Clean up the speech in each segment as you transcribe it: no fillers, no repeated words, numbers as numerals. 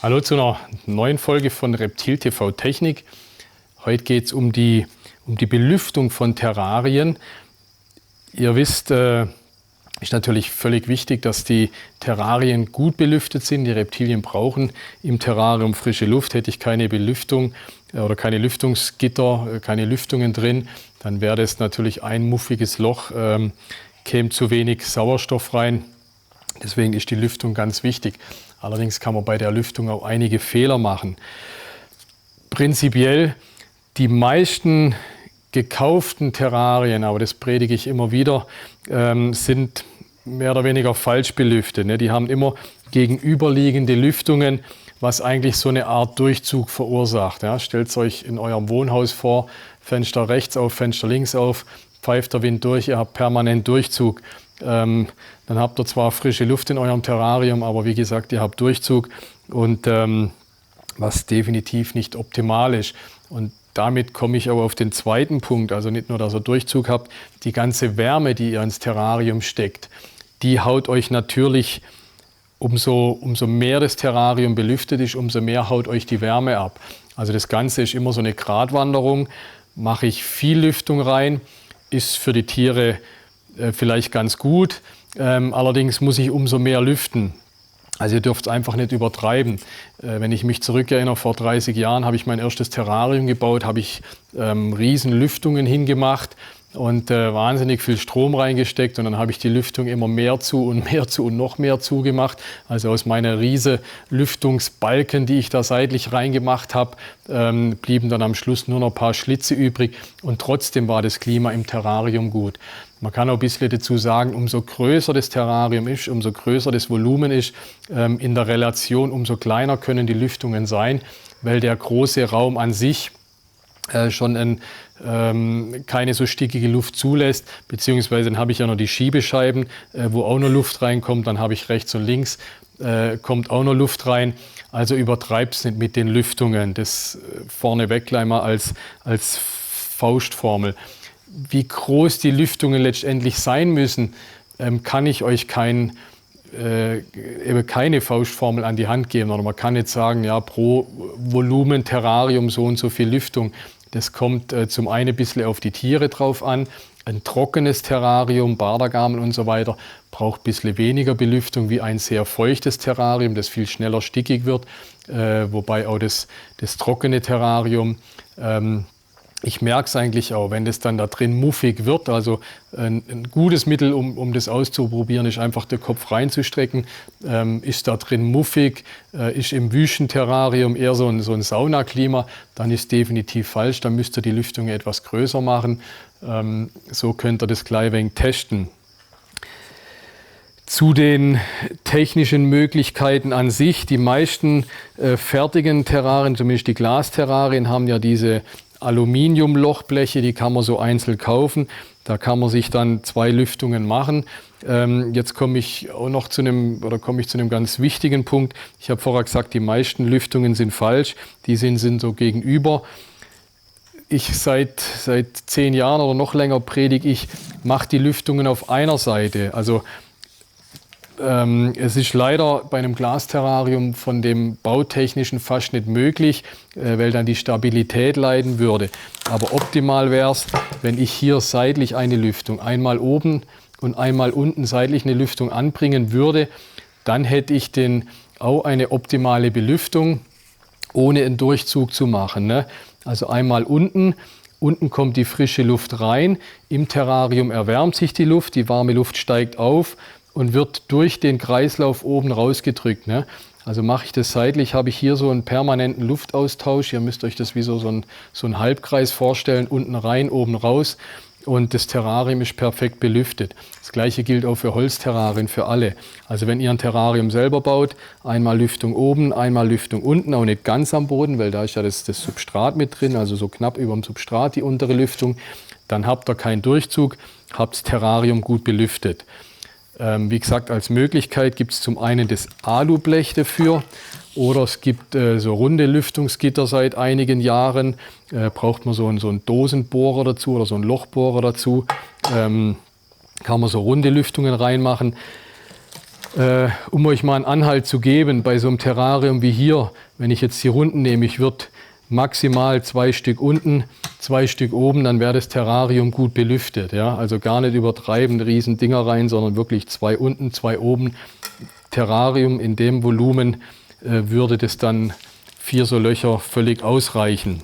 Hallo zu einer neuen Folge von Reptil TV Technik. Heute geht es um die Belüftung von Terrarien. Ihr wisst, ist natürlich völlig wichtig, dass die Terrarien gut belüftet sind. Die Reptilien brauchen im Terrarium frische Luft. Hätte ich keine Belüftung oder keine Lüftungsgitter, keine Lüftungen drin, dann wäre das natürlich ein muffiges Loch, käme zu wenig Sauerstoff rein. Deswegen ist die Lüftung ganz wichtig. Allerdings kann man bei der Lüftung auch einige Fehler machen. Prinzipiell die meisten gekauften Terrarien, aber das predige ich immer wieder, sind mehr oder weniger falsch belüftet. Die haben immer gegenüberliegende Lüftungen, was eigentlich so eine Art Durchzug verursacht. Stellt es euch in eurem Wohnhaus vor, Fenster rechts auf, Fenster links auf, pfeift der Wind durch, ihr habt permanent Durchzug. Dann habt ihr zwar frische Luft in eurem Terrarium, aber wie gesagt, ihr habt Durchzug und was definitiv nicht optimal ist. Und damit komme ich aber auf den zweiten Punkt, also nicht nur, dass ihr Durchzug habt, die ganze Wärme, die ihr ins Terrarium steckt, die haut euch natürlich, umso mehr das Terrarium belüftet ist, umso mehr haut euch die Wärme ab. Also das Ganze ist immer so eine Gratwanderung. Mache ich viel Lüftung rein, ist für die Tiere vielleicht ganz gut, allerdings muss ich umso mehr lüften. Also ihr dürft es einfach nicht übertreiben. Wenn ich mich zurückerinnere, vor 30 Jahren habe ich mein erstes Terrarium gebaut, habe ich riesen Lüftungen hingemacht und wahnsinnig viel Strom reingesteckt und dann habe ich die Lüftung immer mehr zu und noch mehr zugemacht. Also aus meiner riesen Lüftungsbalken, die ich da seitlich reingemacht habe, blieben dann am Schluss nur noch ein paar Schlitze übrig und trotzdem war das Klima im Terrarium gut. Man kann auch ein bisschen dazu sagen, umso größer das Terrarium ist, umso größer das Volumen ist, in der Relation, umso kleiner können die Lüftungen sein, weil der große Raum an sich schon keine so stickige Luft zulässt, beziehungsweise dann habe ich ja noch die Schiebescheiben, wo auch noch Luft reinkommt, dann habe ich rechts und links, kommt auch noch Luft rein. Also übertreibt es nicht mit den Lüftungen, das vorneweg gleich mal als Faustformel. Wie groß die Lüftungen letztendlich sein müssen, kann ich euch keine Faustformel an die Hand geben. Oder man kann nicht sagen, ja, pro Volumen Terrarium so und so viel Lüftung. Das kommt zum einen ein bisschen auf die Tiere drauf an. Ein trockenes Terrarium, Bardergamen und so weiter, braucht ein bisschen weniger Belüftung wie ein sehr feuchtes Terrarium, das viel schneller stickig wird. Wobei auch das trockene Terrarium, ich merke es eigentlich auch, wenn das dann da drin muffig wird, also ein gutes Mittel, um das auszuprobieren, ist einfach den Kopf reinzustrecken. Ist da drin muffig, ist im Wüstenterrarium eher so ein Saunaklima, dann ist definitiv falsch, dann müsst ihr die Lüftung etwas größer machen. So könnt ihr das gleich ein wenig testen. Zu den technischen Möglichkeiten an sich, die meisten fertigen Terrarien, zumindest die Glasterrarien, haben ja diese Aluminiumlochbleche, die kann man so einzeln kaufen. Da kann man sich dann 2 Lüftungen machen. Jetzt komme ich zu einem ganz wichtigen Punkt. Ich habe vorher gesagt, die meisten Lüftungen sind falsch. Die sind so gegenüber. Ich seit 10 Jahren oder noch länger predige ich, mache die Lüftungen auf einer Seite. Also es ist leider bei einem Glasterrarium von dem Bautechnischen fast nicht möglich, weil dann die Stabilität leiden würde. Aber optimal wäre es, wenn ich hier seitlich eine Lüftung, einmal oben und einmal unten seitlich eine Lüftung anbringen würde, dann hätte ich auch eine optimale Belüftung, ohne einen Durchzug zu machen. Also einmal unten kommt die frische Luft rein, im Terrarium erwärmt sich die Luft, die warme Luft steigt auf und wird durch den Kreislauf oben rausgedrückt. Also mache ich das seitlich, habe ich hier so einen permanenten Luftaustausch. Ihr müsst euch das wie so ein Halbkreis vorstellen, unten rein, oben raus. Und das Terrarium ist perfekt belüftet. Das Gleiche gilt auch für Holzterrarien, für alle. Also wenn ihr ein Terrarium selber baut, einmal Lüftung oben, einmal Lüftung unten, auch nicht ganz am Boden, weil da ist ja das Substrat mit drin, also so knapp über dem Substrat die untere Lüftung. Dann habt ihr keinen Durchzug, habt das Terrarium gut belüftet. Wie gesagt, als Möglichkeit gibt es zum einen das Alublech dafür oder es gibt so runde Lüftungsgitter seit einigen Jahren. Braucht man so einen Dosenbohrer dazu oder so einen Lochbohrer dazu. Kann man so runde Lüftungen reinmachen. Um euch mal einen Anhalt zu geben, bei so einem Terrarium wie hier, wenn ich jetzt die Runden nehme, ich würde maximal 2 Stück unten, 2 Stück oben, dann wäre das Terrarium gut belüftet. Ja? Also gar nicht übertreiben, riesen Dinger rein, sondern wirklich 2 unten, 2 oben. Terrarium in dem Volumen würde das dann 4 so Löcher völlig ausreichen.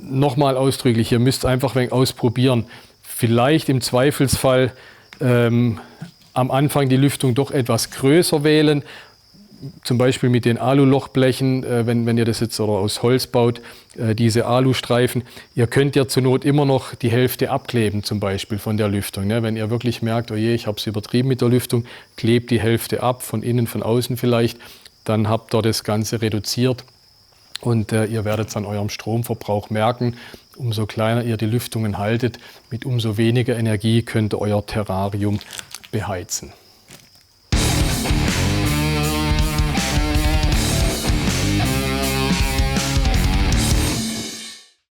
Nochmal ausdrücklich, ihr müsst einfach ein wenig ausprobieren. Vielleicht im Zweifelsfall am Anfang die Lüftung doch etwas größer wählen, zum Beispiel mit den Alulochblechen, wenn ihr das jetzt oder aus Holz baut, diese Alustreifen. Ihr könnt ja zur Not immer noch die Hälfte abkleben, zum Beispiel von der Lüftung. Ne? Wenn ihr wirklich merkt, oh je, ich habe es übertrieben mit der Lüftung, klebt die Hälfte ab, von innen, von außen vielleicht, dann habt ihr das Ganze reduziert und ihr werdet es an eurem Stromverbrauch merken. Umso kleiner ihr die Lüftungen haltet, mit umso weniger Energie könnt ihr euer Terrarium beheizen.